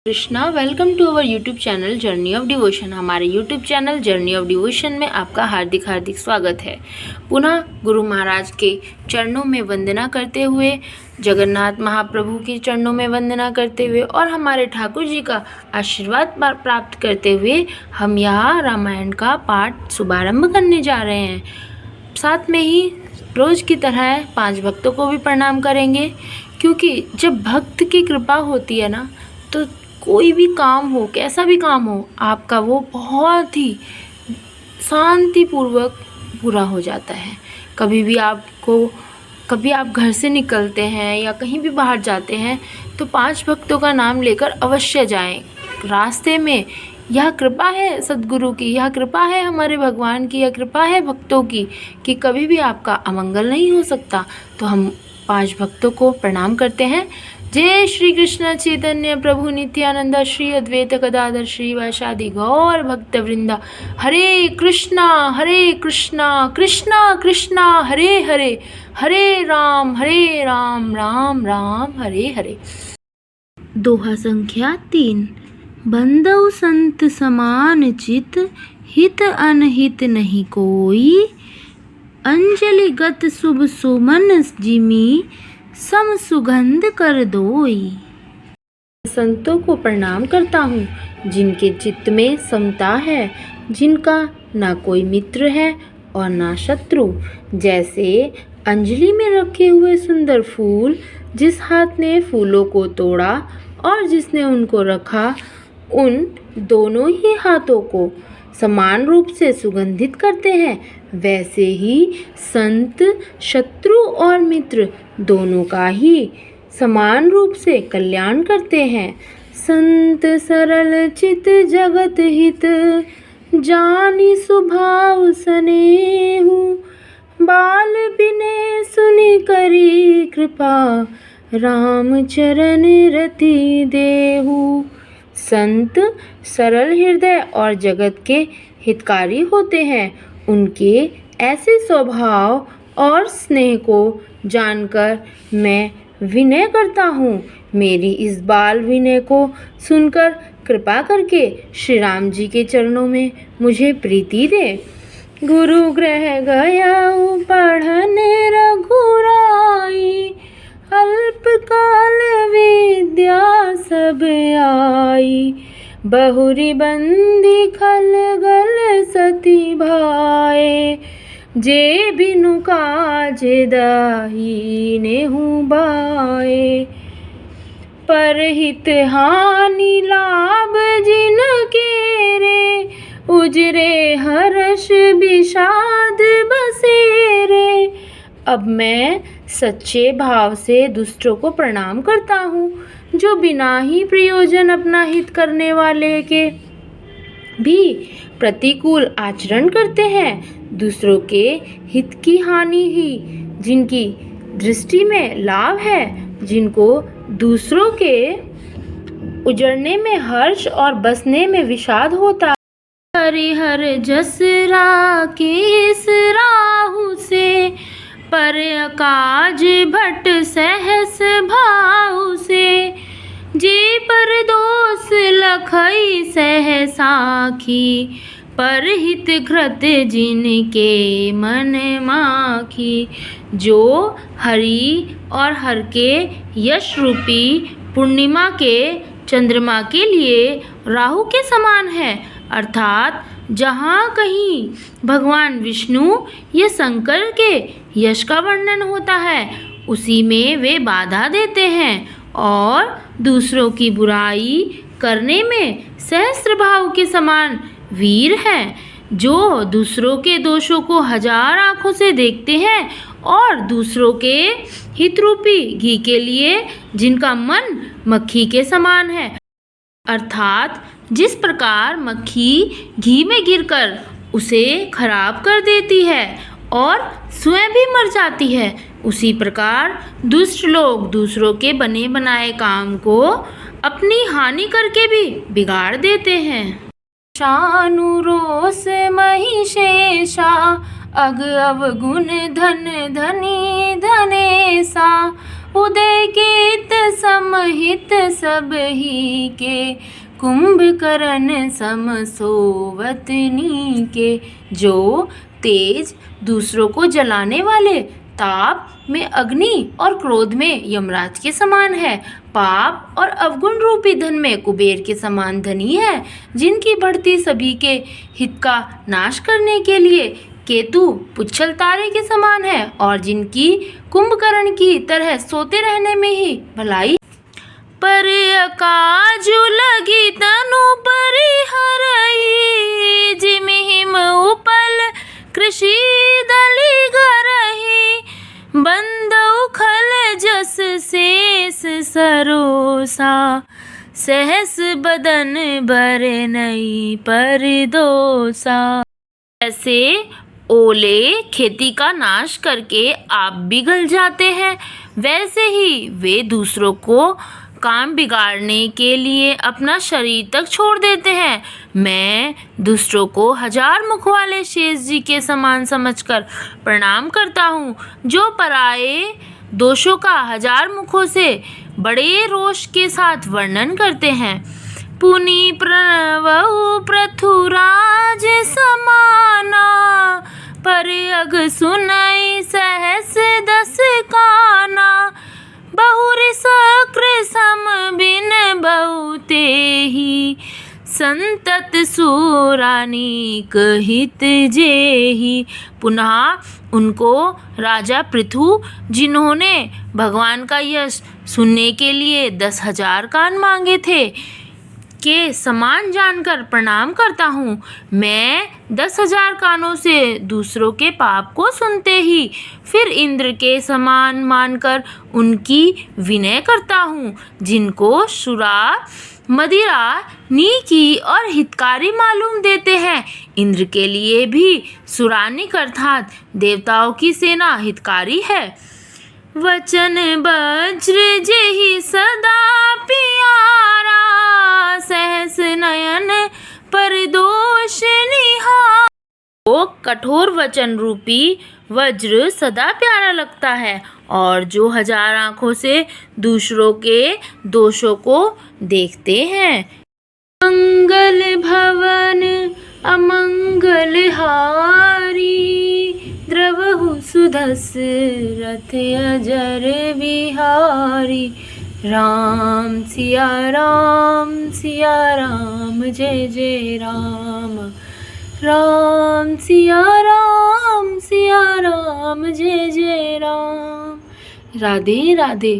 Krishna, welcome to our YouTube channel journey of devotion. हमारे YouTube channel journey of devotion में आपका हार्दिक हार्दिक स्वागत है। पुनः गुरु महाराज के चरणों में वंदना करते हुए, जगन्नाथ महाप्रभु के चरणों में वंदना करते हुए और हमारे ठाकुर जी का आशीर्वाद प्राप्त करते हुए हम यहाँ रामायण का पाठ शुभारंभ करने जा रहे हैं। साथ में ही रोज़ की तरह 5 भक्तों को भी प्रणाम करेंगे, क्योंकि जब भक्त की कृपा होती है ना, तो कोई भी काम हो, कैसा भी काम हो, आपका वो बहुत ही शांतिपूर्वक पूरा हो जाता है। कभी आप घर से निकलते हैं या कहीं भी बाहर जाते हैं तो 5 भक्तों का नाम लेकर अवश्य जाएं। रास्ते में यह कृपा है सद्गुरु की, यह कृपा है हमारे भगवान की, यह कृपा है भक्तों की कि कभी भी आपका अमंगल नहीं हो सकता। तो हम 5 भक्तों को प्रणाम करते हैं। जय श्री कृष्ण चैतन्य प्रभु नित्यानंद श्री अद्वैत गदाधर श्री वासादि गौर भक्त वृंदा। हरे कृष्णा कृष्णा कृष्णा हरे हरे, हरे राम राम राम हरे हरे। दोहा संख्या 3। बंदौ संत समान चित, हित अनहित नहीं कोई। अंजलि गत शुभ सुमन जिमी, सम सुगंध कर दोई। संतों को प्रणाम करता हूँ जिनके चित्त में समता है, जिनका ना कोई मित्र है और ना शत्रु। जैसे अंजलि में रखे हुए सुंदर फूल, जिस हाथ ने फूलों को तोड़ा और जिसने उनको रखा, उन दोनों ही हाथों को समान रूप से सुगंधित करते हैं। वैसे ही संत शत्रु और मित्र दोनों का ही समान रूप से कल्याण करते हैं। संत सरल चित जगत हित, जानी स्वभाव स्नेहु। बाल बिने सुनि करी कृपा, राम चरण रति देहु। संत सरल हृदय और जगत के हितकारी होते हैं। उनके ऐसे स्वभाव और स्नेह को जानकर मैं विनय करता हूँ। मेरी इस बाल विनय को सुनकर कृपा करके श्री राम जी के चरणों में मुझे प्रीति दे। गुरु गृह गया पढ़ने रघुराई, अल्पकाल विद्या सब आई। बहुरी बंदी खलगल सती भाए, जे बिनु काज दाही नेहु बाए। परहित हानि लाभ जिनके रे, उजरे हर्ष विषाद बसेरे। अब मैं सच्चे भाव से दुष्टों को प्रणाम करता हूँ, जो बिना ही प्रयोजन अपना हित करने वाले के भी प्रतिकूल आचरण करते हैं। दूसरों के हित की हानि ही जिनकी दृष्टि में लाभ है, जिनको दूसरों के उजड़ने में हर्ष और बसने में विषाद होता। हरिहर जस राकेश राहु से, पर काज भट सहस भाव से। जे पर दोष लखई सह साखी, पर हित घृत जिनके मन माखी। जो हरि और हर के यश रूपी पूर्णिमा के चंद्रमा के लिए राहु के समान है, अर्थात जहाँ कहीं भगवान विष्णु या शंकर के यश का वर्णन होता है, उसी में वे बाधा देते हैं और दूसरों की बुराई करने में सहस्त्र भाव के समान वीर हैं। जो दूसरों के दोषों को 1000 आँखों से देखते हैं और दूसरों के हित रूपी घी के लिए जिनका मन मक्खी के समान है, अर्थात जिस प्रकार मक्खी घी में गिरकर उसे खराब कर देती है और स्वयं भी मर जाती है, उसी प्रकार दुष्ट लोग दूसरों के बने बनाए काम को अपनी हानि करके भी बिगाड़ देते हैं। शानुरोष महिषेषा, अग अवगुण धन धनी धनेसा। उदयकित समहित सबहि के, कुंभकर्ण सम सोवतनी के। जो तेज दूसरों को जलाने वाले, ताप में अग्नि और क्रोध में यमराज के समान है, पाप और अवगुण रूपी धन में कुबेर के समान धनी है, जिनकी बढ़ती सभी के हित का नाश करने के लिए केतु पुच्छल तारे के समान है, और जिनकी कुंभकर्ण की तरह सोते रहने में ही भलाई। पर अकाजु लगी तनु परिहरई, जिम हिम उपल कृषि दली गरही, बंदउ खल जस शेष सरोसा, सहस बदन बर नई परदोसा। ऐसे ओले खेती का नाश करके आप बिगल जाते हैं, वैसे ही वे दूसरों को काम बिगाड़ने के लिए अपना शरीर तक छोड़ देते हैं। मैं दूसरों को हजार मुख वाले शेष जी के समान समझकर प्रणाम करता हूँ, जो पराये दोषों का हजार मुखों से बड़े रोष के साथ वर्णन करते हैं। पुनि प्रणवहु पृथुराज समाना, पर अग सुनई सहस दस काना, बहुरि सक्र सम बिन बहुते ही, संतत सुरानीक हित जेहि। पुनः उनको राजा पृथु, जिन्होंने भगवान का यश सुनने के लिए 10,000 कान मांगे थे, के समान जानकर प्रणाम करता हूँ। मैं 10,000 कानों से दूसरों के पाप को सुनते ही फिर इंद्र के समान मानकर उनकी विनय करता हूँ, जिनको शुरा मदिरा नीकी और हितकारी मालूम देते हैं। इंद्र के लिए भी सुरानिक अर्थात देवताओं की सेना हितकारी है। वचन वज्र जेहि सदा प्यारा, सहस नयन परदोष निहार। वो कठोर वचन रूपी वज्र सदा प्यारा लगता है, और जो 1000 आँखों से दूसरों के दोषों को देखते हैं। मंगल भवन अमंगल हारी, द्रवहु सुधस रथ अजर बिहारी। राम सिया राम जय जय राम, राम सिया राम जय जय राम। राधे राधे।